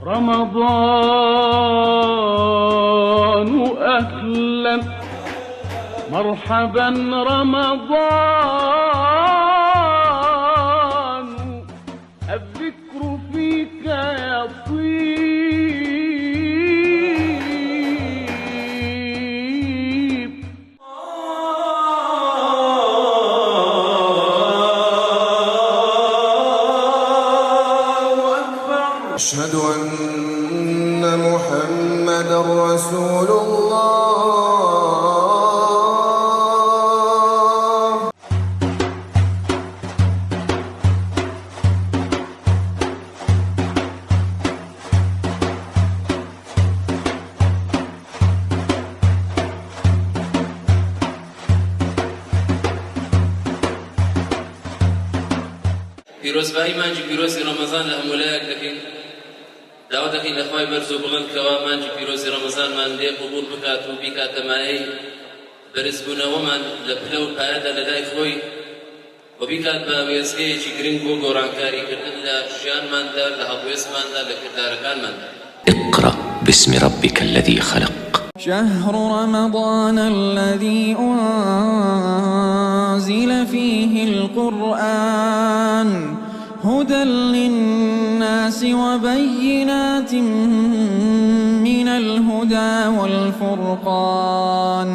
رمضان أهلا مرحبا رمضان، الذكر فيك يطيب. أشهد أن محمدًا رسول الله. پیرۆزبایی مانجی پیرۆزی ڕەمەزان لە هەمولایەک دەکەین. داوا دەکەین لە خوای بەرز و بڵند کەوا مانجی پیرۆزی ڕەمەزانمان لێ قبوڵ بکات و بیکاتە مایەی بەرزبوونەوەمان لە پلە و پایەدا لە لای خۆی و بیکات بە وێستگەیەکی گرنگ بۆ گۆڕانکاریکردن لە ژیانماندا، لە هەڵوێستماندا، لە کردارەکانماندا. اقرأ باسم ربك الذي خلق. شهر رمضان الذي أنزل فيه القرآن هدى للناس وبينات من الهدى والفرقان.